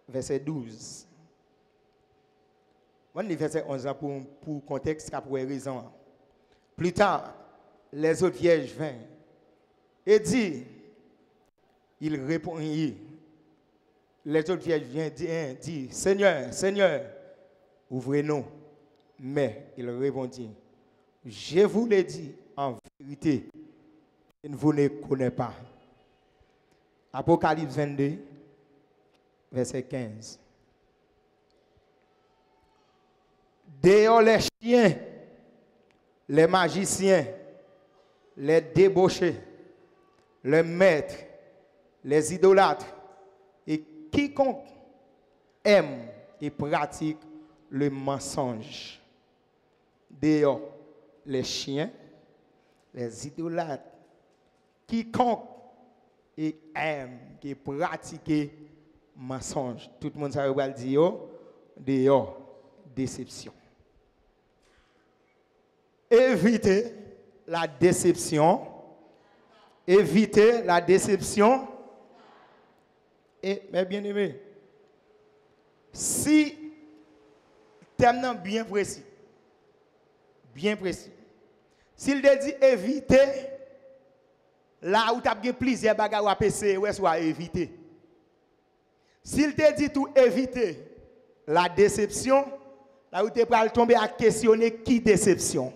verset 12. On lit verset 11 pour contexte, pour raison. Plus tard, les autres vierges vinrent et dit, il répondit, les autres vierges viennent dire, Seigneur, Seigneur, ouvrez-nous. Mais il répondit, je vous l'ai dit en vérité, vous ne connaissez pas. Apocalypse 22, verset 15. Dehors les chiens, les magiciens, les débauchés, les maîtres, les idolâtres et quiconque aime et pratique le mensonge. Dehors les chiens, les idolâtres, quiconque aime et pratique le mensonge. Tout le monde va dire dehors déception. Évitez la déception. Évitez la déception. Et, mes bien-aimés, si thème bien précis, s'il te dit éviter, là où tu as plusieurs bagages à passer, ou soit éviter. S'il te dit tout éviter la déception, là où tu peux tomber à questionner qui déception.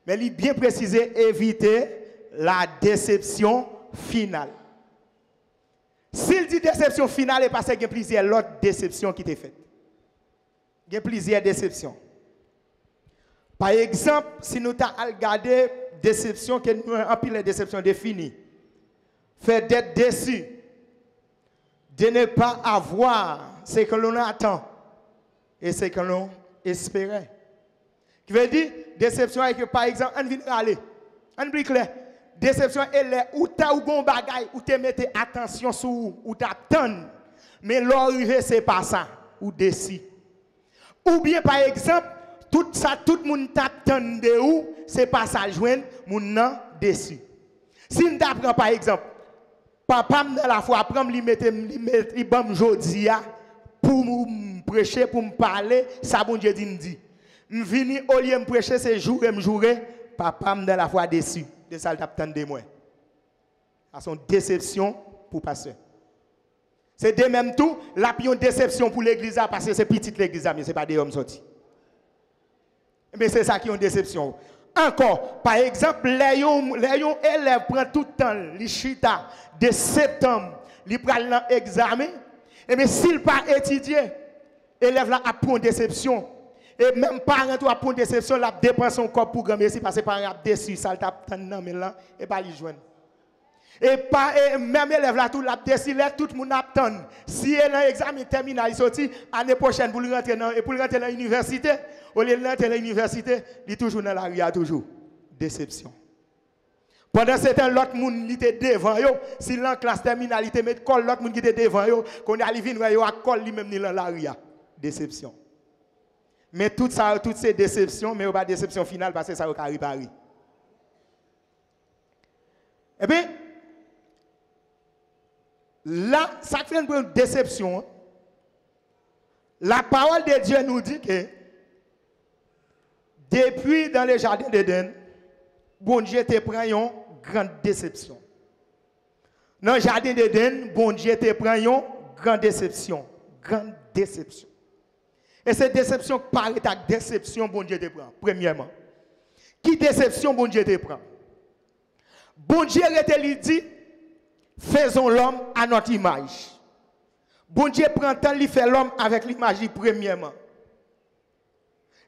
Mais il bien précisé éviter la déception finale. S'il dit déception finale, c'est parce qu'il y a plusieurs autres déceptions qui t'ont faites. Il y a plusieurs déceptions. Par exemple, si nous avons regardé déception, que nous avons pile déception définie, fait d'être déçu, de ne pas avoir ce que l'on attend et ce que l'on espérait. Qui veut dire, déception est que par exemple, on vient aller, on dit clair, déception est là où tu as un bon bagage, où tu mets attention sur où tu attends, mais l'arrivée c'est pas ça, ou déçu. Ou bien par exemple, tout ça, tout le monde t'attend de où, c'est pas ça, joindre, mon nan déçu. Si on t'apprend par exemple, papa dans la foi apprend lui mettre il bam jodia pour me prêcher, pour me parler, ça bon Dieu dit. Vini au lieu me prêcher c'est jour et me jouer, papa dans la foi déçu. De ça t'attend de moi. À son déception pour pasteur. C'est de même tout, la pion déception pour l'église parce que c'est petite l'église mais c'est pas des hommes sortis. Mais c'est ça qui est une déception. Encore, par exemple, les élèves prennent tout le temps, les chita de septembre, ils prennent l'examen, et mais s'ils pas étudié, l'élève là a pour une déception. Et même parents qui a pour une déception, la dépense son corps pour gagner, parce que parents a déçu, ça tape non mais là et pas les joindre. Et même élève là tout l'a déçu, tout le monde attend. Si elle a un examen terminal, il sorti l'année prochaine pour rentrer dans l'université, au lieu de rentrer dans l'université, il est toujours dans la rue, toujours déception. Pendant ce temps, l'autre monde était devant yo, si la classe terminale, il met colle l'autre monde qui était devant yo, qu'on a venir yo à colle lui-même dans la rue, déception. Mais toutes ces déceptions, mais pas déception finale parce que ça va réparer. Eh bien, là, ça fait une déception. La parole de Dieu nous dit que depuis dans le jardin d'Éden, bon Dieu te prend une grande déception. Dans le jardin d'Éden, bon Dieu te prend une grande déception. Grande déception. Et cette déception paraît à déception, bon Dieu te prend. Premièrement, qui déception, bon Dieu te prend? Bon Dieu te dit, faisons l'homme à notre image. Bon Dieu prend temps, il fait l'homme avec l'image, premièrement.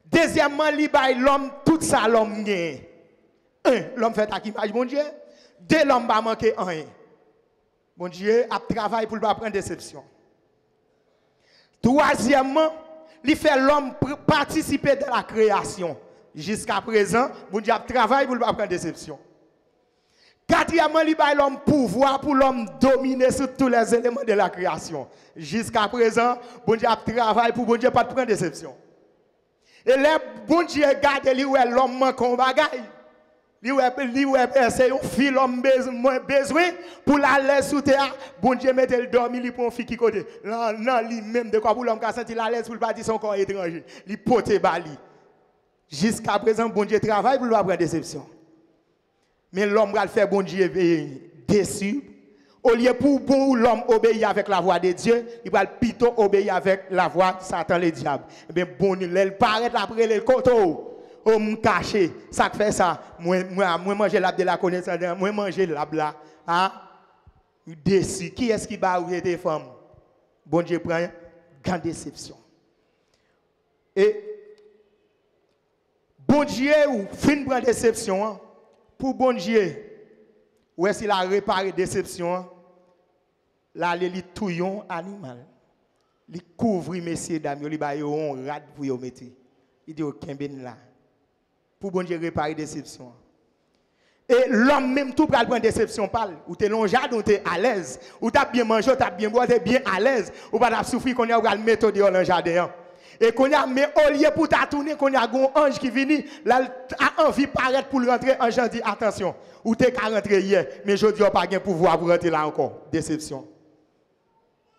Deuxièmement, il baille l'homme, tout ça l'homme gagne. Un, l'homme fait à l'image, bon Dieu. Deux, l'homme va manquer rien. Bon Dieu a travaillé pour ne pas prendre déception. Troisièmement, il fait l'homme participer dans la création. Jusqu'à présent, bon Dieu a travaillé pour ne pas prendre déception. Quatrièmement, il a l'homme pouvoir pour l'homme dominer sur tous les éléments de la création. Jusqu'à présent, bon Dieu a travaillé pour bon Dieu pas prendre déception. Et là, bon Dieu regarde lui où l'homme manque un bagaille. c'est un fil l'homme besoin pour la laisse sous terre. Bon Dieu mette le dormir, il prend fille qui côté. Non, lui même de quoi pour l'homme qui a senti la laisse pour le partir son corps étranger. Il pote bali. Jusqu'à présent, bon Dieu travaille pour lui avoir déception. Mais l'homme va le faire bon Dieu déçu. Au lieu pour l'homme obéir avec la voix de Dieu, il va plutôt obéir avec la voix de Satan le diable. Eh bien, bon, il paraît après le coteau. Oh, me cacher, ça fait ça. Moi manger la de la connaissance, moi manger la bla. Hein? Déçu. Qui est-ce qui va ouvrir tes femmes? Bon Dieu prend une grande déception. Et bon Dieu, ou fin prend déception, hein? Pour bon Dieu, ou est-ce qu'il a réparé déception? Hein? Là, il touillon animal. Il couvre messieurs dames, il va un rad pour y mettre. Il dit aucun ben là. Pour bon Dieu réparer déception. Et l'homme même tout pour prendre déception parle. Ou t'es longeade, ou t'es à l'aise. Ou t'as bien mangé, ou t'as bien boire, t'es bien à l'aise. Ou pas souffrir qu'on a le méthode dans le jardin. Et qu'on a mais au lieu pour ta tourner qu'on a un ange qui vient là a envie paraître pour rentrer ange dit attention. Ou t'es qu'à rentrer hier, mais je dis pas gain pouvoir pour rentrer là encore. Déception.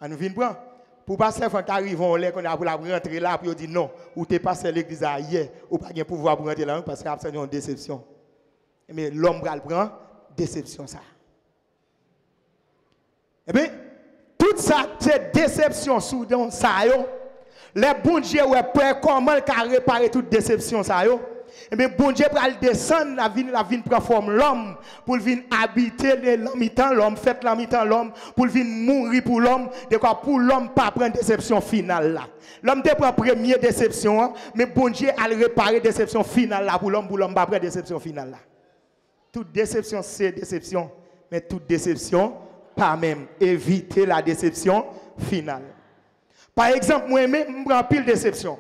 On nous vient prendre. Pour passer quand arrive on là qu'on a pour la rentrer là puis on dit non ou t'es passé l'église hier ou pas gain pouvoir pour rentrer là parce que c'est une déception. Mais l'homme va le prendre déception ça. Eh bien toute ça c'est déception soudain ça yo. Les bon Dieu ouais comment il réparer toute déception ça yo. Eh bien, bon Dieu va descendre, la vie prend forme l'homme, pour venir habiter l'homme, l'homme fait l'homme, pour venir mourir pour l'homme, de quoi pour l'homme pas prendre déception finale là. L'homme te prend première déception, mais bon Dieu a réparé déception finale là pour l'homme pas prendre déception finale là. Toute déception c'est déception, mais toute déception pas même. Éviter la déception finale. Par exemple, moi-même, je prends pile déception.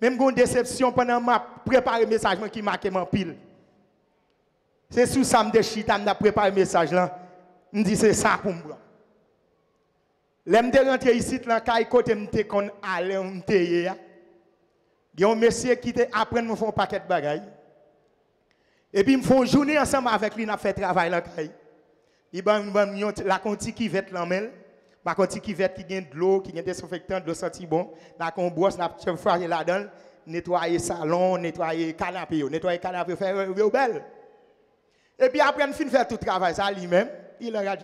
Même une déception pendant ma préparé le message qui marque mon pile. C'est sous ça que je préparé préparé le message là. Je dis c'est ça pour moi. L'aime de rentrer ici là quand côté m'te kon aller m'te ya. Il y a un monsieur qui te apprendre me faire un paquet de bagages. Et puis me font journée ensemble avec lui n'a fait travail là kay. Il ban la conti qui vête l'amel. Par contre, qui vête qui gagne de l'eau, qui gagne désinfectant, de l'eau senti bon, là qu'on brosse, n'a faire là-dedans, nettoyer salon, nettoyer canapé, faire belle. Et puis après on fin faire tout travail ça lui-même, il regarde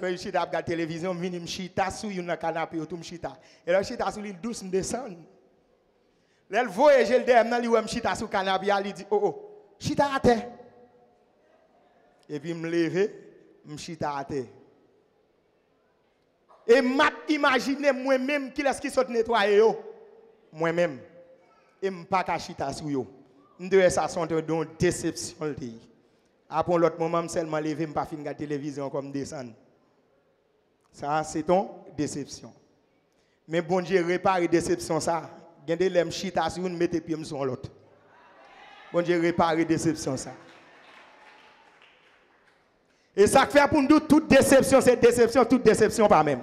la télévision, vient me chita sous une canapé tout me chita. Et là chita sous l'île douce me descend. Là le voyage le derrière lui me chita sous canapé, il dit oh, chita à terre. Et puis me lever, me chita à terre. Et m'a imaginé moi-même qui est-ce qui saute nettoyer yo. Moi-même. Et m'pas kachita sou yo. M'doué ça sont de déception li. Après l'autre moment seulement lever m'pas fin regarder télévision comme descendre. Ça c'est ton déception. Mais bon Dieu répare déception ça. Gende l'aime chita sou une mette pied sur l'autre. Bon Dieu répare déception ça. Et ça fait pour nous toute déception c'est déception, toute déception pas même.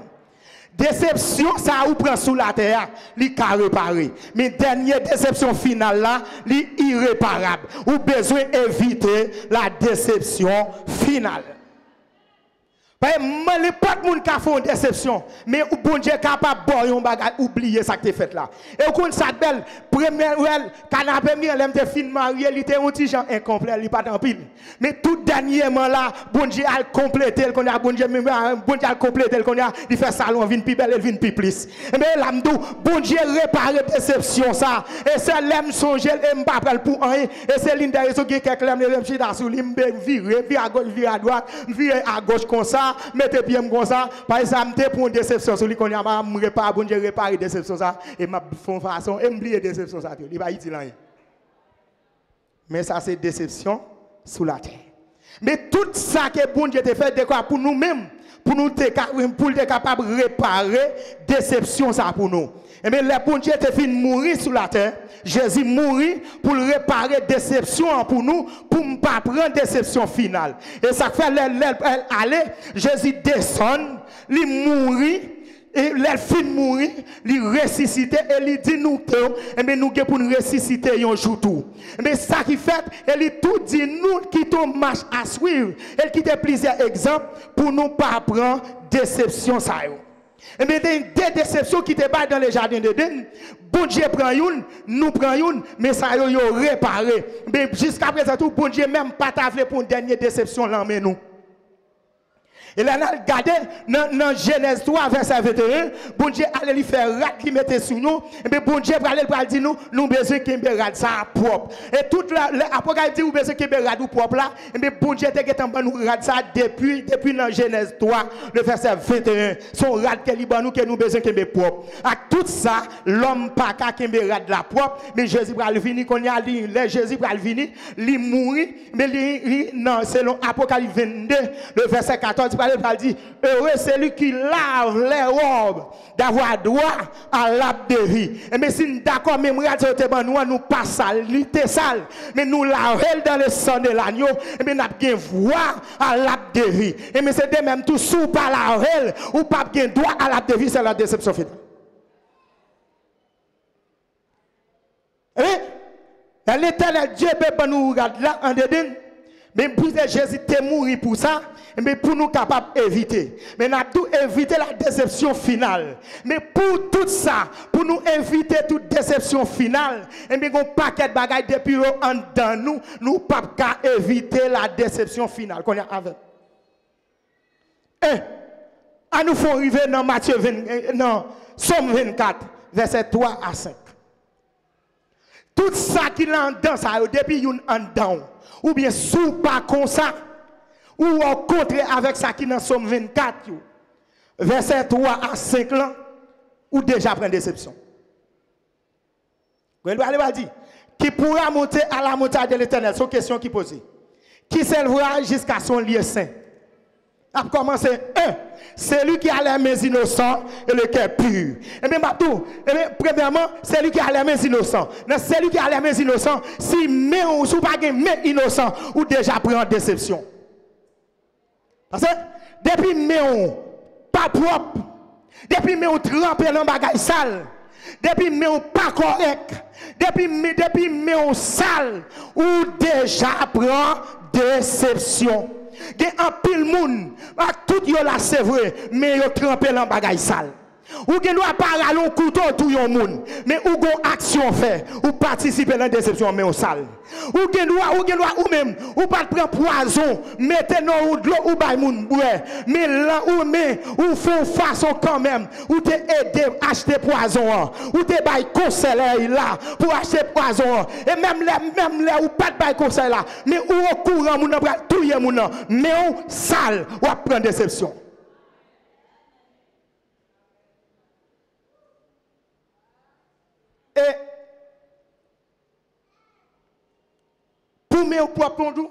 Déception, ça ou prend sous la terre, li ka réparer. Mais dernière déception finale là, li irréparable. Ou besoin éviter la déception finale. Parce que pas de monde qui a fait une déception, mais ou bon Dieu capable de bon bagage oublier ça que tu fait là. Et quand ça belle première canapé mi elle te fin marié, il était un petit gens incomplet, il pas en pile. Mais tout dernièrement là, bon Dieu a complété qu'on a bon Dieu a complété qu'on a il fait salon vinn plus belle, il vinn plus plus. Mais là m'dou bon Dieu réparer déception ça. Et c'est l'aime songer et m'pa pral pour rien. Et c'est l'une des raisons qui quelques l'aime chita sous lui virer à gauche, virer à droite, virer à gauche comme ça. Mettez pied comme ça par exemple pour une déception sur lui qu'on a me réparer bon Dieu réparer déception ça et m'a font façon et m'oublier déception ça il va utile rien mais ça c'est déception sous la terre mais tout ça que bon Dieu te fait de quoi pour nous-mêmes pour nous être capable de réparer déception ça pour nous. Et bien, le bon Dieu te fait mourir sur la terre. Jésus mourit pour réparer déception pour nous, pour ne pas prendre déception finale. Et ça fait aller, Jésus descend, il mourit, Et les filles mourir, ils ressuscitent et ils disent nous que nous pour nous ressusciter un jour tout. Mais ça qui fait, elle tout dit nous qui ton marche à suivre. Elle quitte plusieurs exemples pour nous pas prendre déception ça yo. Et bien des déceptions qui te battent dans les jardins d'Éden, bon Dieu prend une, nous prend une, mais ça yo réparé. Mais jusqu'à présent tout bon Dieu même pas t'a pour une dernière déception là mais nous. Et là, on a regardé dans Genèse 3, verset 21, bon Dieu allait lui faire rat qui mettait sur nous, et bien bon Dieu allait dire nous besoin qu'il y ait rat ça propre. Et toute l'Apocalypse dit, nous besoin qu'il y ait rat propre là, et bien bon Dieu était en nous rat ça depuis dans Genèse 3, le verset 21, son rat qui est nous que nous besoin qu'il y ait propre. À tout ça, l'homme pas qu'à qu'il y ait rat la propre, mais Jésus va venir, qu'on y a dit, Jésus va venir, il mourir, mais non, selon Apocalypse 22, le verset 14, il dit, heureux celui qui lave les robes d'avoir droit à l'arbre de vie. Et mais si nous d'accord, même nous pas sale, nous sale, mais nous lavons dans le sang de l'agneau, et bien nous avons droit à l'arbre de vie. Et mais c'est de même tout sous pas laver ou pas bien droit à l'arbre de vie, c'est la déception finale. L'éternel Dieu peut nous regarder là en dedans. Mais pour Jésus est mort pour ça, mais pour nous capables d'éviter. Mais nous avons éviter la déception finale. Mais pour tout ça, pour nous éviter toute déception finale, et bien, un paquet de bagages depuis en dedans nous, nous ne pouvons pas éviter la déception finale qu'on a avec. Et, à nous faut arriver dans Matthieu 20, non, Somme 24, verset 3 à 5. Tout ça qui est en dedans, ça, depuis une en dedans. Ou bien sous pas comme ça, ou au contraire avec ça qui est dans Somme 24, verset 3 à 5 là, ou déjà prend déception. Vous allez dire, qui pourra monter à la montagne de l'Éternel, c'est une question qui pose. Qui s'élèvera jusqu'à son lieu saint? A commencé c'est lui qui a les mains innocents et le cœur pur. Et bien, premièrement, c'est lui qui a les mains innocents. C'est lui qui a les mains innocents. Si main ou sous pas main innocent, ou déjà prend déception. Parce que depuis main pas propre, depuis main trempé dans bagage sale, depuis main pas correct, depuis main sale, ou déjà prend déception. Il y a un pile monde, tout yo là c'est vrai, mais yo trempé dans bagay sale. Ou gen doit pas ralon couteau tout yon monde, mais ou gon action fait, ou participer dans déception mais au sale. Ou gen doit ou même, ou pas prendre poison, mettez dans ou de l'eau ou bay moun boire, mais là ou font façon quand même, ou te aider acheter poison, ou te bay conseil là pour acheter poison. Et même là ou pas bay conseil là, mais ou au courant moun pral touyer moun, mais ou sale ou prendre déception. Et pour mes propres conduits,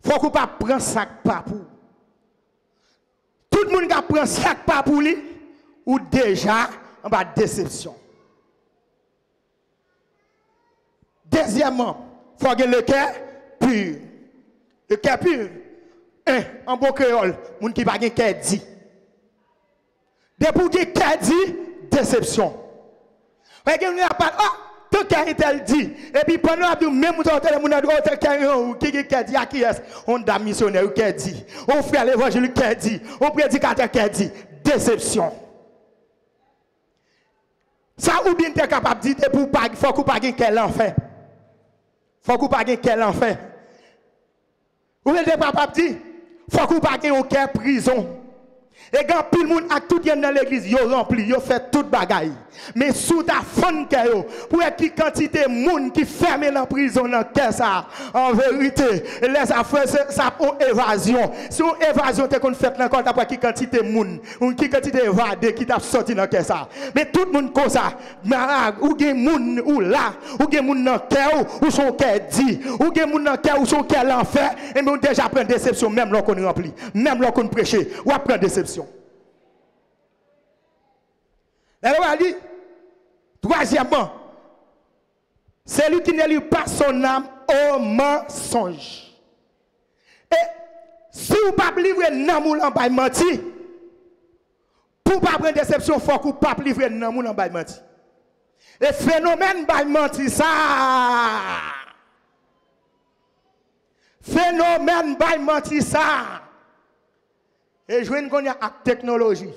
il faut qu'on ne prenne pas sac papou. Tout le monde qui prend sac papou, ou déjà en bas déception. Deuxièmement, il faut que le cœur pur. Le cœur pur. En bon créole, les gens qui n'ont pas de cœur dit. Depuis que le cœur dit, déception. Regarde, nous pas tout cœur dit. Et puis pendant que même nous avons qui dit à qui est on a missionnaire qui dit. On frère l'évangile qui dit. On prédicateur qui dit. Déception. Ça ou bien tu es capable de dire pour pas faut qu'on pas quel enfer. Faut qu'on pas quel enfer. Ou bien tu es capable de dire faut qu'on pas un cœur prison. Et quand tout le monde a tout dans l'église, yo rempli, yo fait toute bagaille. Mais sous ta fond pour qui quantité de monde qui ferme dans prison dans cœur ça, en vérité, les affaires ça ont évasion. Si on évasion te qu'on fait encore d'après qui quantité de monde, ou qui quantité évadé qui t'a sorti dans cœur ça. Mais tout le monde comme ça, ou gen monde ou là, ou gen monde dans cœur ou son cœur dit, ou gen monde dans cœur ou son cœur l'enfer, et on déjà prend déception même lorsqu'on remplit, même lorsqu'on prêche, ou prend déception. Elle va dire, troisièmement, c'est lui qui ne lui pas son âme au mensonge. Et si vous ne pouvez pas livrer un amour en bas menti, Pour pas prendre déception, il faut qu'on pas livrer dans moun en bail menti. Et phénomène bail menti ça. Phénomène bail menti ça. Et je connais la technologie.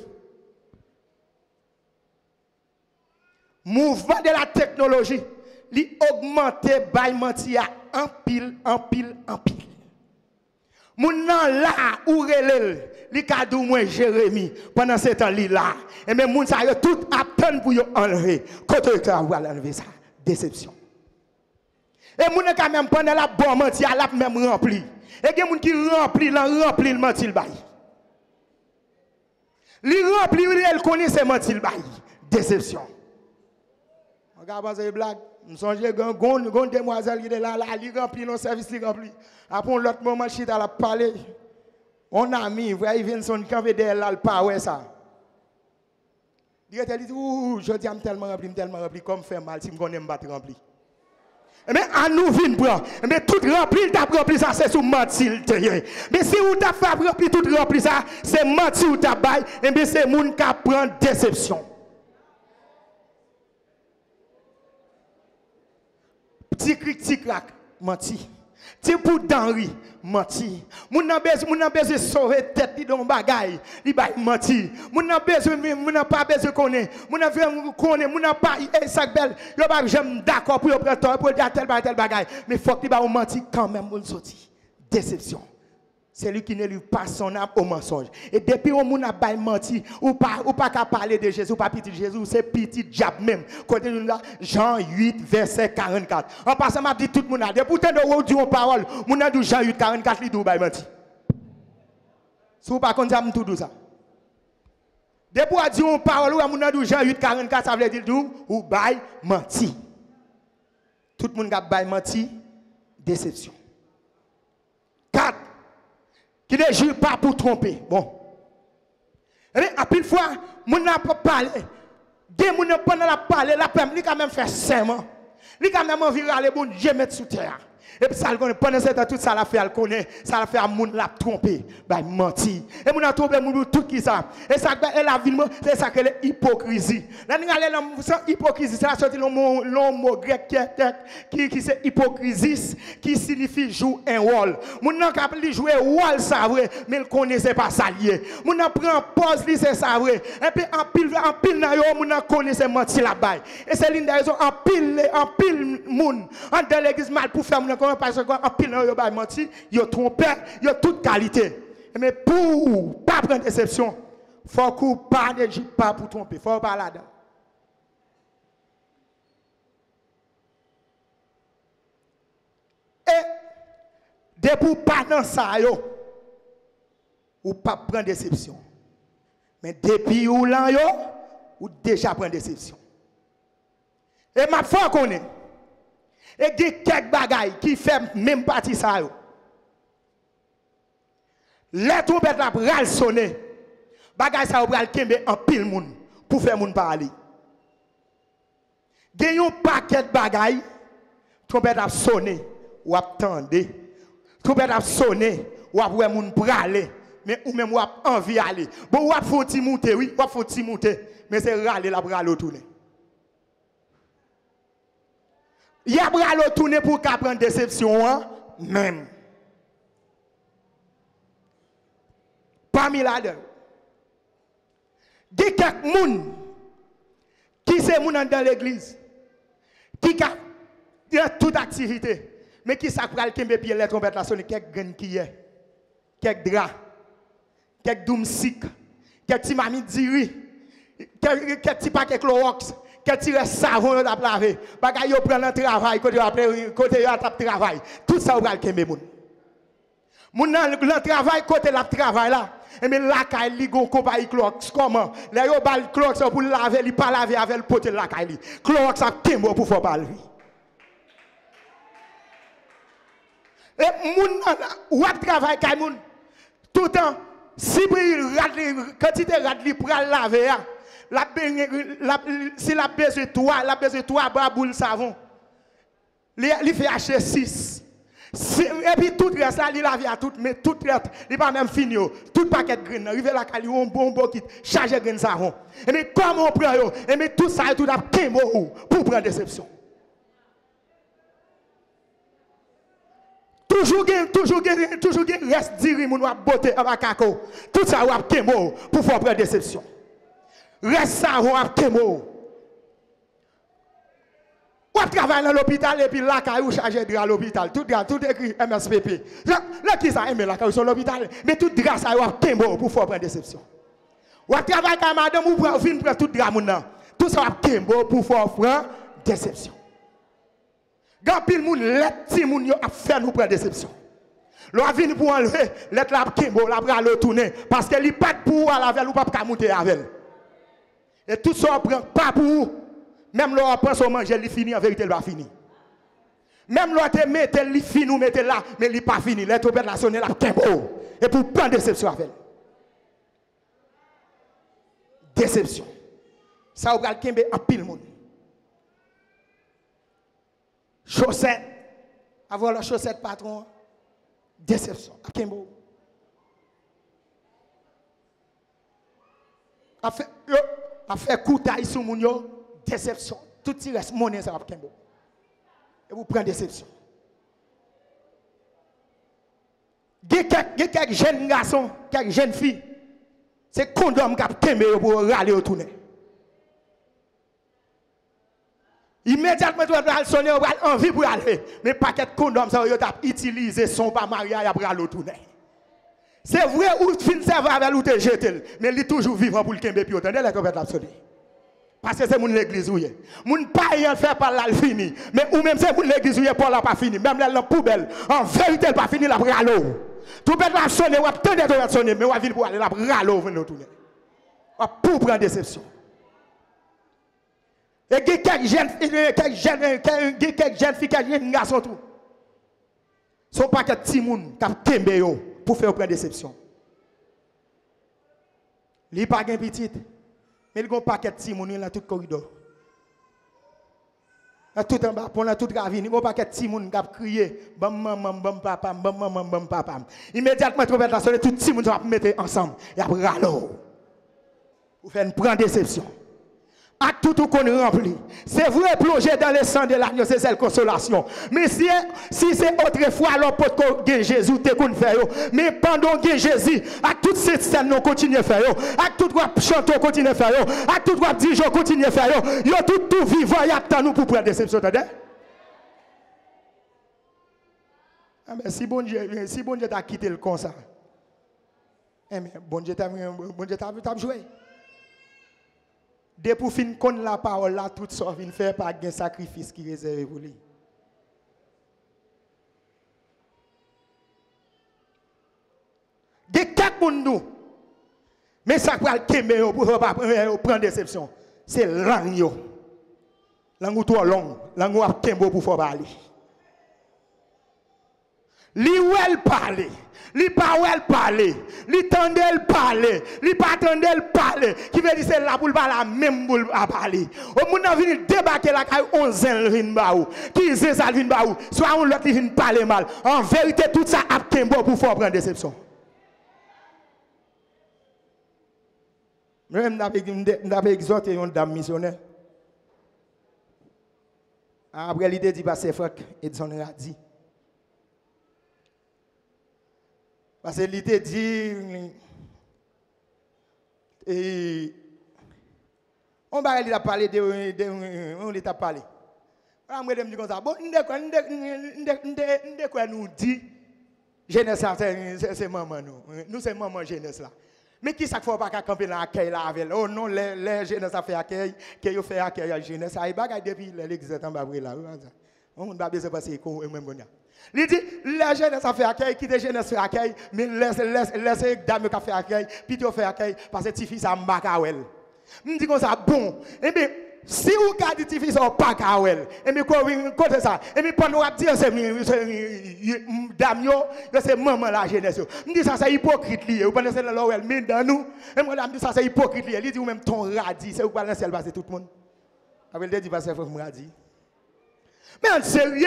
Mouvement de la technologie, li augmente bail menti en pile. Moun nan la ou relèl, li kadou moins Jérémie pendant ce temps li là. Et même moun sa yo tout attend pour yo enlever. Côté tu va enlever ça, déception. Et moun quand même pendant la bon menti la même rempli. Et gen moun qui rempli le menti le bail. Li rempli il connaît c'est menti le bail. Déception. Regarde ces blagues. Je songe gon demoiselle qui est là, il remplit nos services, il remplit. Après l'autre moment, je suis à la parler. On a mis, vous voyez, Vincent, quand vous là, le pas, ouais, ça. Il dit, ouh, je dis, tellement rempli, comme fait mal, si je connais pas rempli. Mais à nous, vin prendre. Mais tout rempli, il t'a rempli ça, c'est sous mentir. Mais si vous t'a fait rempli, tout rempli ça, c'est mentir ou t'a bail, et bien c'est moun qui prend déception. Petit critique là, menti. Petit pour d'Henri, menti. Moun n'a besoin sauver tête li don bagay, li bay menti. Moun n'a pas besoin connaître. Moun n'a connaît, moun n'a pas sac belle. Yo pas j'aime d'accord pour prendre temps pour dire tel bagay, mais faut qu'il ba menti quand même moun sorti. Déception. C'est lui qui ne lui pas son âme au mensonge. Et depuis que moun a bay menti, ou pas qu'à parler de Jésus, ou pas petit Jésus, c'est petit diable même. Côté là, Jean 8, verset 44. En passant, m'a dit tout le monde, depuis que nous dit une parole, moun a dit Jean 8, 44, li dou bay menti. Si vous pas contre ça, tout ça. Depuis que dit une parole, moun a dit Jean 8, 44, ça veut dire ou bay menti. Tout le monde a bay menti, déception. 4. Qui ne jure pas pour tromper. Bon. Et bien, à pile fois, mon n'a pas parlé. Dès mon n'a pas parlé, la pème, il quand même fait serment. Il quand même envie d'aller bon Dieu mettre sous terre. Et puis ça le connaît pendant ce temps tout ça la fait elle connaît, ça la fait à moun la tromper, bah menti. Et moun a trompé moun tout qui ça. Et ça elle a ville c'est ça que l'hypocrisie. Là nous aller dans hypocrisie, ça sorti le mot grec qui c'est hypocrisie qui signifie jouer un rôle. Moun n'a pas jouer rôle ça vrai, mais il connaissait pas ça lié. Moun n'a prend pause li c'est ça vrai. Et puis en pile na yo moun n'a connaissait menti là-bas. Et c'est l'une des raisons en pile moun en dans l'église mal pour faire moun parce qu'en pile yo ba menti, yo trompé, yo toute qualité. Mais pour pas prendre déception, faut qu'on pas ne pas pour tromper, faut pas là-dedans. Et depuis pas dans ça yo, ou pas prendre déception. Mais depuis ou là yo, ou déjà prendre déception. Et ma foi qu'on est et il y a quelques bagailles qui font même partie ça. Les trompettes la pral sonner. Bagaille ça pral kembe en pile moun pour faire moun parler. Il y a un paquet de bagailles trompette a sonner ou attendez. Trompette a sonner ou après moun praler mais ou même ou envie aller. Bon ou faut ti monter oui, ou faut ti monter mais c'est râler la pral tourner. Il y a bras le tourner pour qu'à prendre déception hein? Même. Parmi là-dedans. Il y a quelques moun qui sont dans l'église qui a toute activité mais qui s'appelle kembe pied les trompettes la sonne quelques graines qui est quelques draps quelques doumsik quelques petits mami diri quelques petits paquets Clorox qui tire savon dans la laver bagay yo prend le travail côté yo attrape travail tout ça ou va kembe moun nan le travail côté la travail là et mais la kay li gon compagnie Clorox comment les yo bal Clorox pour laver li pas laver avec le pote la kay li Clorox a kembe pour faire pas lever et moun ou travail kay moun tout temps si quantité rad li pour laver si la besoin 3 bras boule savon. Il fait acheter 6. Et puis tout reste là, il la vie à tout, mais tout reste, il pas même fini. Tout paquet de graines, arrivé là, il y a un bon qui charge de graines ça. Et mais comment on prend yo? Et mais tout ça, tout a kémo pour prendre déception. Toujours reste diri moun wap botte abakako. Tout ça wap kémo pour faire prendre déception. Reste ça wap kémo. Ou travaille dans l'hôpital et puis là, quand vous chargez de à l'hôpital, tout écrit MSPP. Là, qui ça aime là, quand vous sur l'hôpital, mais tout drap ça, vous avez pour faire prendre déception. Ou travaille quand madame, vous venez prendre tout drap, tout ça, vous avez pour faire prendre déception. Quand pile moun, les petits moun a fait nous prendre déception. L'on vient pour enlever, let la kembo, la bras le tourner, parce qu'elle n'est pas pour la veille ou pas pour monter avec. Et tout ça, on prend pas pour vous. Même l'on prend son manger, il finit, en vérité, il va finir. Même l'on te met, il finit, nous mettez là, mais il n'est pas fini. Les trompettes la sonner, la kembo. Et pour prendre déception avec. Déception. Ça, on va le kembe en pile monde. Chaussette. Avoir la chaussette, patron. Déception. A kembo. A fait coutaille sur moun yo. Déception. Tout ce qui reste monnaie, ça va kembo. Et vous prenez déception. Il y a quelques jeunes garçons, quelques jeunes filles. C'est condom qui a kembe pour râler au tourner. Immédiatement, tu vas sonner, tu vas envie pour aller. Mais paquet de condoms, ça va utiliser son pas mariage après aller au tourner. C'est vrai, ou fin serveur avec ou te jeter, mais il est toujours vivant pour le kembe puis entendez la trompette la sonner. Parce que c'est mon l'église où est. Mon pas rien faire par là le fini. Mais ou même c'est mon l'église où est pour là pas fini. Même là la poubelle. En vérité, elle pas fini la bralo. Tout peut la sonner, ou attendre de sonner, mais ou ville pour aller la bralo venir tourner. Pour prendre déception. Et quelques jeunes filles, quelques jeunes garçons tout. Son paquet de petits moun qui kembe pour faire prendre déception. Li pas gen petite. Mais il y a un paquet de petits moun dans tout corridor. Tout en bas, pendant toute la vie, il y a un paquet de petits moun qui crié bam maman bam papa bam maman bam papa. Immédiatement trompette la sonne, tout petits moun va mettre ensemble et après ralo. Pour faire prendre déception. À tout qu'on remplit. C'est vrai plonger dans le sang de l'agneau, c'est celle consolation. Mais si c'est autrefois, alors peut que Jésus te qu'on fait. Mais pendant que Jésus, à toute cette scène, nous continuons à faire. À tout qu'on chante, on continue à faire. À tout qu'on dit, on continue à faire. Yo tout vivant, il y a tant nous pour prendre déception. Ah ben, si bon Dieu t'a quitté le comme ça. Eh bien, bon Dieu t'a joué. Dès pour fin connaître la parole là, tout ça vient faire par un sacrifice qui est réservé pour lui. De quatre monde mais ça va le pour prendre déception. C'est langue yo. Langue trop long, langue a kembo pour faire parler. Li ou elle parle, li pas ou elle parle, li tende elle parle, li pas tende elle parle, qui veut dire c'est là pour la même pour parler. Au monde a venu débarquer la caille 11 ans vinn ba ou, qui c'est ça vinn ba ou, soit on l'autre vinn parler mal. En vérité tout ça a kembo pour faire prendre déception. Même n'avait exhorté une dame missionnaire. Après l'idée dit passer Franck et son a dit. Parce que l'idée dit, on va parler on t'a parlé. On me dit comme ça, bon, on nous dit, jeunesse c'est maman nous c'est maman jeunesse là. Mais qui ça faut pas camper dans l'accueil là avec oh non les jeunesse a fait accueil, qui fait accueil à jeunesse, ça y bagaille depuis l'église en bas là. On va besoin passer comme même bon. Il dit, la jeunesse a fait accueil, qui est jeunesse fait accueil, mais laissez dame qui fait accueil, puis tu fait accueil, parce que tes fils sont pas kawel. Je dis comme ça, bon, et bien, si vous avez dit tes fils sont pas kawel, et bien, côté ça, et bien, pendant que vous dites, c'est dame, c'est maman la jeunesse. Je dis ça, c'est hypocrite, vous pensez que c'est l'ouel, mais dans nous, et moi, je dis ça, c'est hypocrite, il dit, ou même ton radis, c'est vous parlez de passer tout le monde. Avec le dit, parce que vous me radis. Mais en sérieux,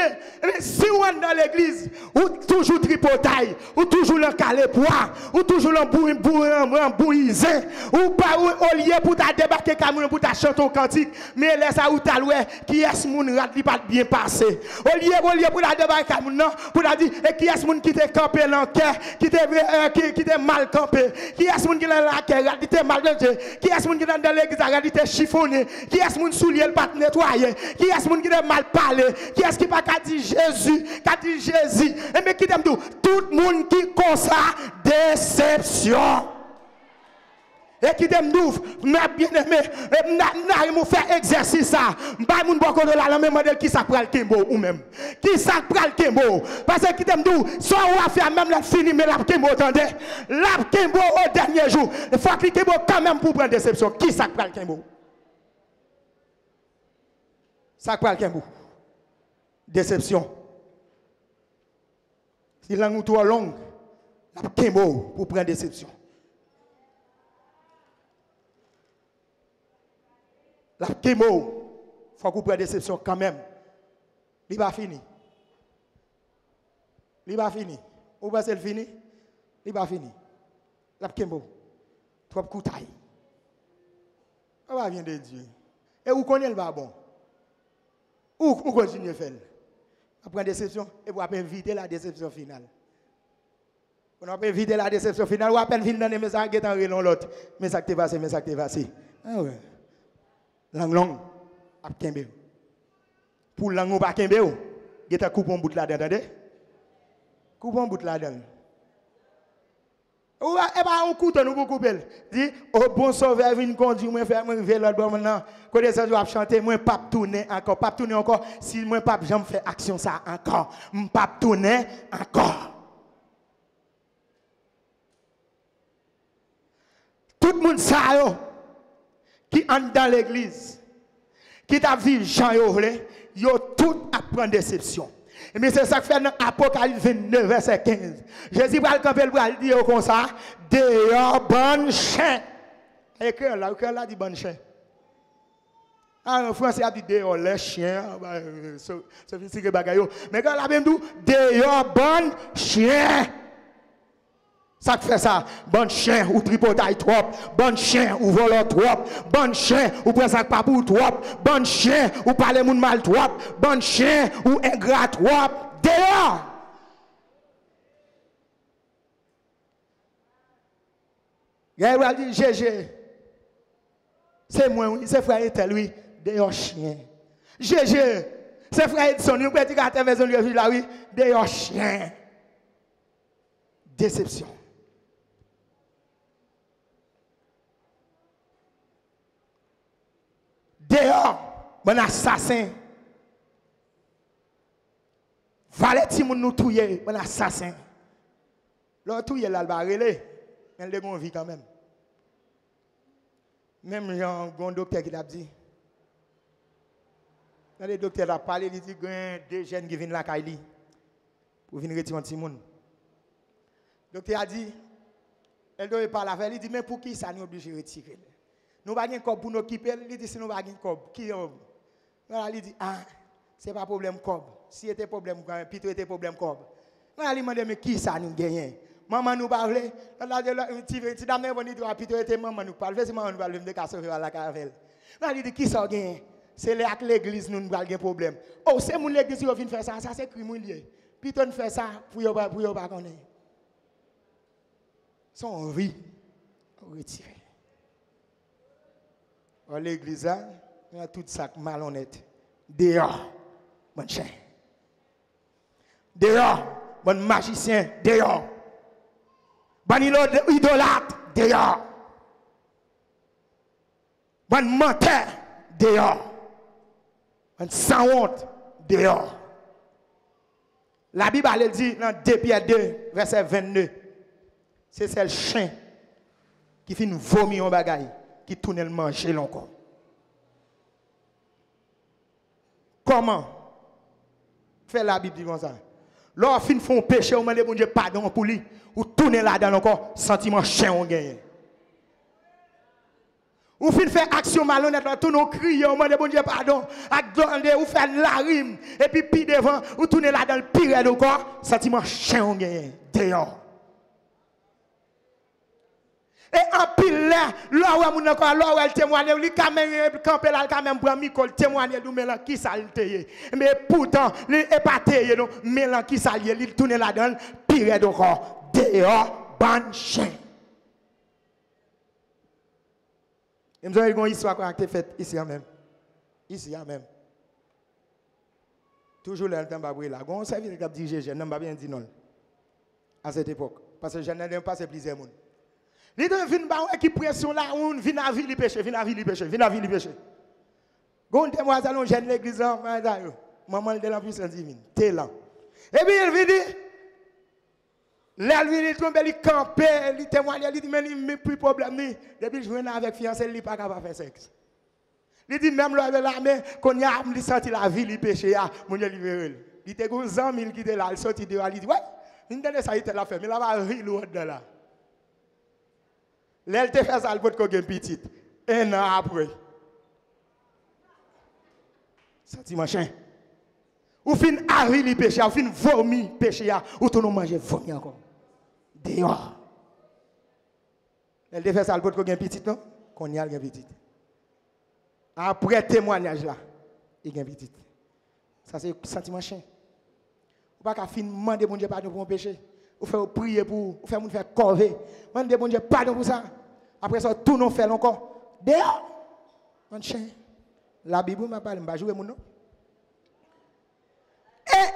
si on est dans l'église, ou toujours tripotaille, ou toujours le calé poids, ou toujours l'embouillisé, ou pas au lieu pour ta débarquer comme pour ta chanter au cantique, mais laisse ça ou ta loué, qui est ce monde qui pas bien passé. Au lieu pour ta débarquer comme non, pour ta dire, et qui est ce monde qui t'est campé dans le cœur, qui t'est mal campé, qui est ce monde qui est dans la cœur, qui t'est mal campé, qui est ce monde qui est dans l'église, qui t'est chiffonné, qui est ce monde soulier le pas nettoyé, qui est ce monde qui est mal parlé. Qui est-ce qui pas dit Jésus, qui dit Jésus, et mais qui t'aime tout le monde qui comme ça, déception. Et qui t'aime tout, m'a bien aimé, n'a faire exercice ça. Pas moun bon côté là, même modèle qui ça pral kembo ou même. Qui ça pral kembo parce que qui t'aime tout, soit on va faire même la fini mais la kembo attendez. La kembo au dernier jour. Il faut que kembo quand même pour prendre déception. Qui ça pral kembo? Ça pral kembo. Déception. Si la langue trop longue, la kembo pour prendre déception. La kembo, il faut qu'on prenne déception quand même. Il va fini. Il va fini. Ou pas c'est fini? Il va fini. La kembo. Trop coutaille. On va venir de Dieu. Et où connaît le bon? Où continue à faire? On prend déception et vous avez éviter la déception finale. On a éviter la déception finale. Ou à peine venir dans les messages qui sont dans l'autre. Mais ça qui est passé, mais ça qui est passé. Ah ouais. Lang, à Kembe. Pour lang ou pas Kembe, il y a un coup en bout là-dedans, attendez? Coup en bout là-dedans. Ou et pas un couteau nous pour couper. Dit au bon sauveur vient conduire moi faire moi vélo l'autre maintenant. Quand ça doit chanter moi pas tourner encore si moi pas jamais faire action ça encore. Pas tourner encore. Tout le monde ça qui entre dans l'église, qui t'a vu Jean yo tout apprend déception. Mais c'est ça que fait dans Apocalypse 29, verset 15. Jésus va le camper, il va dire comme ça, dehors bon chien. Écrit là, dit bon chien. En français, il dit dehors les chiens. C'est ici que bagaille. Mais quand la même dit dehors bon chien. Ça fait ça, bon chien ou tripotaille trop, bon chien ou vole trop, bon chien ou prend ça pas pour trop, bon chien ou parle moun mal trop, bon chien ou ingrat trop, dehors. Gaël dit GG. C'est moi, c'est frère tel lui, dehors chien. GG. C'est frère Edson, nous petit gâteau maison lui là oui, dehors chien. Déception. Dehors, bon assassin. Valetti moun nous touyer, bon assassin. L'autre touyer là, il va relé. Mais il a vie quand même. Même un bon docteur qui l'a dit. Quand le docteur a parlé, il dit qu'il y a deux jeunes qui viennent là, pour venir retirer un petit monde. Le docteur a dit, elle doit parler avec elle, il dit, mais pour qui ça nous oblige de retirer? Nous n'avons pas de corps pour nous occuper. Il dit, si nous n'avons pas de corps, qui est? Il dit, ah, ce n'est pas problème corps. Si c'était problème, plutôt était problème corps. On lui demande, mais qui ça nous gagne? Maman nous parle. Si dame n'est pas dit, plutôt était maman nous parle. Si maman nous parle, de casser à la cavelle. On lui dit, qui ça gagne? C'est avec l'église nous avons un problème. Oh, c'est mon l'église qui vient faire ça, ça c'est crime lié. Plutôt nous fait ça pour ne pas connaître. Son vie retiré. À l'église, il y a tout ça malhonnête. Dehors, bon chien. Dehors, bon magicien. Dehors. Bon idolâtre. Dehors. Bon menteur. Dehors. Bon sans honte. Dehors. La Bible elle dit dans 2 Pierre 2, verset 22. C'est le chien qui fait nous vomir en bagaille, qui tourne le manger encore. Comment fait la Bible dit comme ça? Lorsqu'on fait un péché, on demande bon Dieu pardon pour lui, ou tourner là-dedans encore, sentiment chien on gagne. Ou fin faire action malhonnête, tout nous crier, on demande bon Dieu pardon, attendez, ou faire la rime, et puis devant, ou tourner là dans le pire de corps, sentiment chien on gagne, dehors. Et en pile là, là où on encore, là où elle témoigne, il quand même camper là, quand même prendre micro, témoigner du mélan qui salté. Mais pourtant, il est pas téye non, mélan qui salé, il tourne là dans le pire de corps, dehors, ban chien. Et nous avons une histoire qui a été faite ici même. Ici même. Toujours là, le temps de là. On sait que dit Jésus, je n'ai pas bien dit non. À cette époque. Parce que je n'ai pas plusieurs personnes. Les deux viennent qui pression là, on vient à ville péché, vient à ville péché, vient à ville péché. Quand on moi allons jeune l'église là, maman de la puissance divine, t'es là. Et puis il vient dire là, il tombe, il campe, il témoigne, il dit, mais il n'y a plus de problème. Depuis que je viens avec fiancé, il n'est pas capable de faire sexe. Il dit, même là, quand il a senti la vie, il péché, il est libéré. Il était comme 100 000 qui étaient là, il sortit dehors, il dit, ouais, il ne ça, il était là, mais il va rire l'autre de là. Là, il te fait ça, il peut être une petite. Un an après. Senti machin. Ou fin arrive le péché, ou fin vomi péché, ou tout nous manger vomi encore. Dehors. Elle te fait ça, il peut être une petite, non? Qu'on y a une petite. Après témoignage là, il y a une petite. Ça c'est sentiment chien. Ou pas qu'à fin demander bon Dieu pardon pour mon péché. Ou faire prier pour, ou faire mon faire corver. Demander bon Dieu pardon pour ça. Après ça tout nous fait encore. Dehors. Mon chien. La Bible m'a parlé, m'a jouer mon nom. Et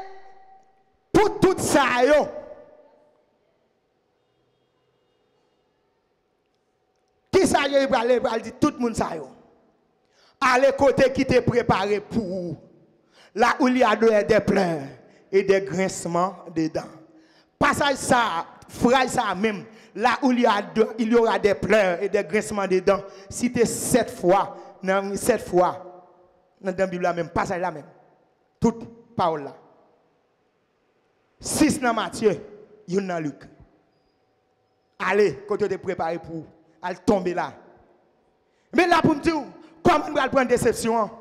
pour tout ça yo. Qui ça yo il aller dire tout le monde ça yo. Allez côté qui t'est préparé pour là où il y a des pleurs et des grincements dedans. Passage ça, phrase ça même, là où il y aura des pleurs et des grincements dedans. Citez 7 fois, dans 7 fois, dans la Bible là même, passage là même. Toute parole là. 6 dans Matthieu, 1 dans Luc. Allez, côté t'es préparé pour, aller tomber là. Mais là pour me dire, comment on va prendre déception?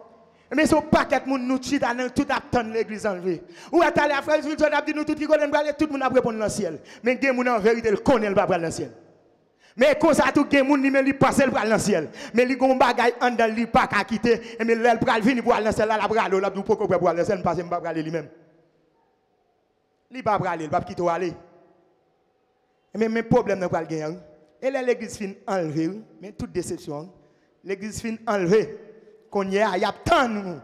Mais ce paquet de monde nous chita tout attendre l'église enlevée. Ou est allé à frère, nous a dit nous tout qui connaît tout le monde a répondre dans le ciel. Mais des monde en vérité le connaît le pas dans le ciel. Mais comme ça tout des monde il passer le dans le ciel. Mais li gon bagay en dans li pas ka quitter et mais l'el pral venir pour aller dans le ciel là la bral la pour pour aller dans le ciel parce que pas aller lui-même. Li pas aller, il pas quitter aller. Mais mes problèmes n'a pas gagner. Et l'église fin enlevée, mais toute déception. L'église fin enlevée. Qu'on y a tant nous.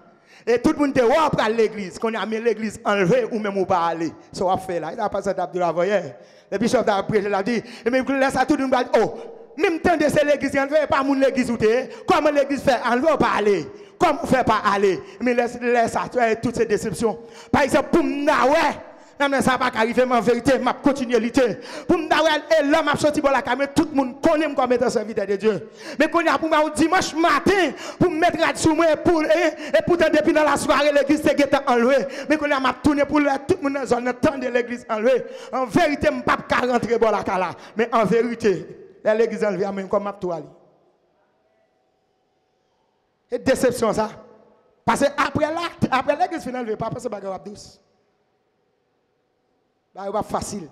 Et tout le monde est à l'église. Qu'on a mis l'église enlevée ou même ou pas aller. Ça va faire là. Il a pas ça de la voyelle. Le bishop a prêché, il a dit, mais laisse ça tout le monde dire, oh, même temps de l'église enlevée, pas mon l'église où t'es. Comment l'église fait enlever ou pas aller? Comment on fait pas aller? Mais laisse ça, toutes ces déceptions. Par exemple, pour moi, ouais. Non, mais ça va pas arriver, mais en vérité, ma continuité. Pour me dire, et là, m'a sorti pour la caméra, tout le monde connaît comme étant serviteur de Dieu. Mais quand il y a pour moi, dimanche matin, pour me mettre là-dessus, et pourtant, depuis dans la soirée, l'église s'est enlevée. Mais quand il y a m'a tourné pour tout le monde dans la zone, temps de l'église enlevée. En vérité, je ne peux pas rentrer dans la cala. Mais en vérité, l'église enlevée, même comme m'a tout allé. Et déception, ça. Parce que après l'église finale, pas passer bagarre douce. C'est pas facile.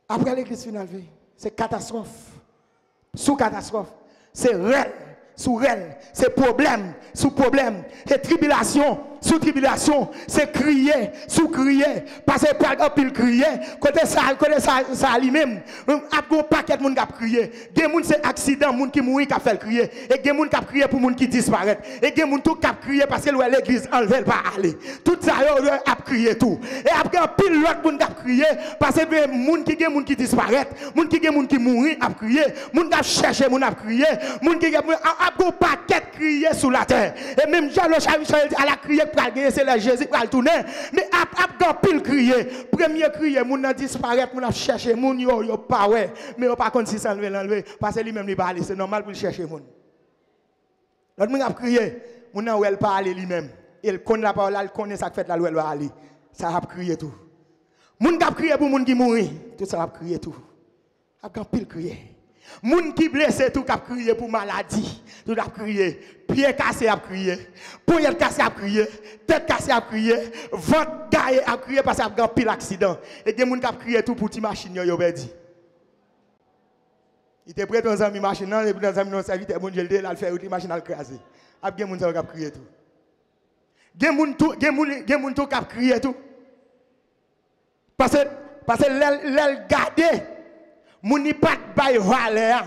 Après l'église finale, c'est catastrophe. Sous catastrophe. C'est réel. Sous réel. C'est problème. Sous problème. C'est tribulation. Sous tribulation. C'est crier. Sous crier. Parce que pas pile crier. Côté ça lui-même. Après un paquet de monde qui a crié. Des gens c'est accident, monde qui mourit qui a fait crier. Et des gens qui a crié pour monde qui disparaît. Et des gens qui a crié parce que l'église enlevée pas aller. Tout ça a crié tout. Et après un pile l'autre monde qui a crié parce que des gens qui disparaît, monde qui mourit a crié, monde qui a cherché, monde a crié, monde qui a un paquet crié sous la terre. Et même Jean le Charles à la crié pour gagner c'est la Jésus pour tourner. Mais a pile crié. Premier crié, monde a disparaît, monde a cherché, monde yo pas ouais, mais yo pas contre si ça l'enlever parce que lui-même il pas aller, c'est normal pour chercher monde. L'autre monde a crié, monde n'a wel pas aller lui-même. Il connaît la parole, il connaît ça fait la loi va aller. Ça a crié tout. Monde qui a crié pour monde qui mourit, tout ça a crié tout. A pile crié. Moun qui blessé tout cap crier pour maladie, tout cap crier, pied cassé a crier, poignet cassé a crier, tête cassée a crier, ventre gaillé a crier parce qu'il y a un pile accident. Et des moun qui crier tout pour ti machine yo perdu. Il était prêt dans un machine non et dans un non serviteur bon Dieu là faire une machine à craser. A gen moun ça cap crier tout. Gen moun tout cap crier tout. Parce que l'elle garder moun ni pas bay valeur.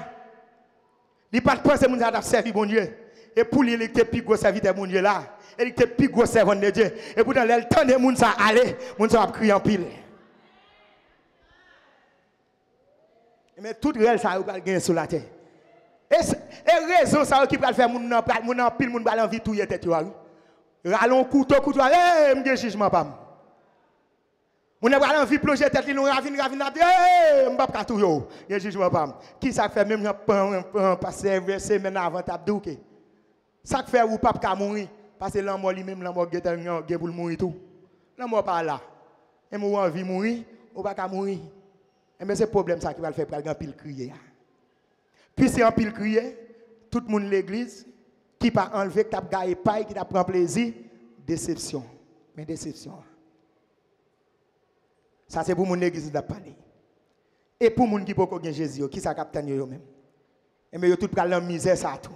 Ni pas penser moun ça t'a servi bon Dieu. Et pour lui il était plus gros serviteur bon Dieu là. Il était plus gros servant de Dieu. Et pourtant l'elle tande moun ça aller, moun ça va crier en pile. Mais tout réel ça va gagner sur la terre. Et raison ça qui va faire moun en pile moun va envie touyer tête yo. Ralon couteau m'gen jugement pas. Moun a envie plonger tête li nou ravine m'pa ka tou yo. Gen jugement pas. Qui ça fait même passer verset maintenant avant t'abdouke. Ça fait ou pas ka mourir parce que l'amour lui même l'amour gen pour mourir tout. L'amour pas là. Et mou envie mourir ou pas ka mourir. Mais c'est le problème ça qui va le faire pour un pile crier. Puis c'est un pile crier, tout le monde l'église qui pas enlevé qui t'a gagné paille qui t'a prend plaisir, déception. Mais déception. Ça c'est pour mon église de parler. Et pour moun qui peut gagner Jésus, qui ça capitaine yo même. Et mais yo tout pral en misère ça tout.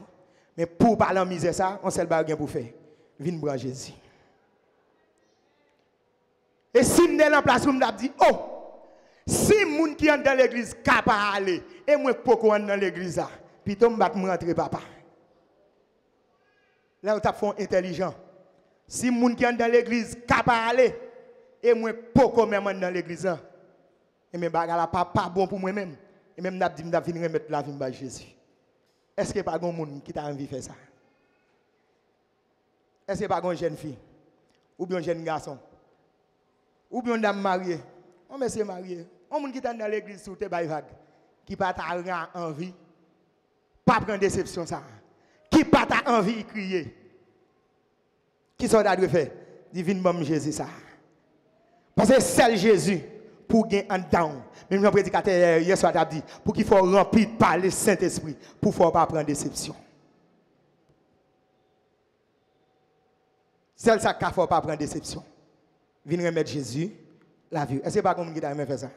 Mais pour parler en misère ça, on seul bagage pour faire. Vinn prendre Jésus. Et si m'del en place où m'd'a dit oh si moun qui entre dans l'église capable aller et moi poko dans l'église là puis toi m'bat rentrer papa là on t'a font intelligent si moun qui entre dans l'église capable aller et moi poko même dans l'église là et mes bagarre pas bon pour moi même et même n'a dit m'da venir remettre la vie de Jésus. Est-ce que pas grand monde qui t'a envie faire ça? Est-ce que pas grand jeune fille ou bien jeune garçon ou bien dame mariée? On monsieur marié. On moun qui est dans l'église sous tes vague qui pas ta envie pas prendre déception ça. Qui pas ta envie de crier. Qui ça doit faire? Divine bon Jésus ça. Parce que c'est Jésus pour gagner en down. Même le prédicateur hier soir a dit pour qu'il faut remplir par le Saint-Esprit pour ne pas prendre déception. C'est ça qu'il ne faut pas prendre déception. Viens remettre Jésus la vie. Est-ce que pas comme qui t'a fait ça?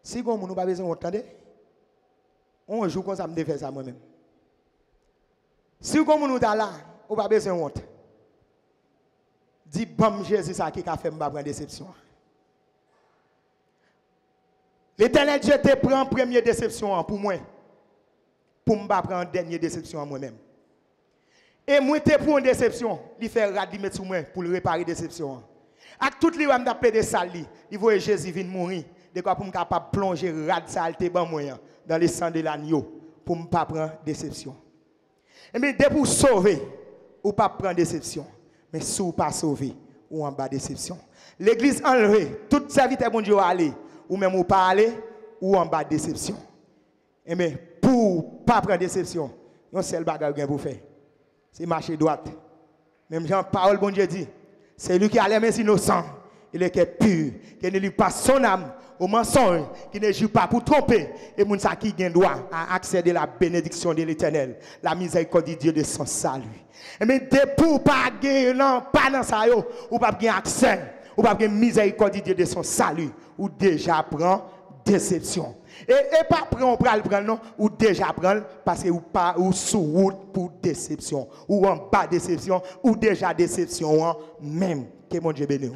Si vous n'avez pas besoin d'entendre, on joue comme ça, je faire ça moi-même. Si vous n'avez pas là, vous n'avez pas besoin de honte. Dis bon Jésus ça qui a fait me prendre déception. L'Éternel Dieu te prend première déception pour moi. Pour me prendre dernière déception moi-même. Et moi te prends une déception, il fait rad mettre sur moi pour réparer déception. Avec toutes les femmes d'appel de salle, il voit Jésus venir mourir. De quoi pour me capable plonger rad saleté ban moyen dans le sang de l'agneau pour me pas prendre déception. Et mais dès pour sauver ou pas prendre déception, mais si ou pas sauver ou en bas déception. L'église enlevée, toute serviteur bon Dieu aller ou même ou pas aller ou en bas déception. Et mais pour pas prendre déception, un seul bagage que vous faire. C'est marcher droite. Même Jean parole bon Dieu dit, c'est lui qui a les mains innocents, il est pur, qui ne lit pas son âme au mensonge, qui ne joue pas pour tromper, et moun sa qui gagne droit à accéder à la bénédiction de l'Éternel, la miséricorde de Dieu de son salut. Et mais pour pas gagner non pas dans ça yo, ou pas gagner accès, ou pas gagner miséricorde de Dieu de son salut, ou déjà prend déception. Et pas prendre non, ou déjà prendre parce que ou pas ou sous route pour déception, ou en bas déception, ou déjà déception même. Que mon Dieu bénisse.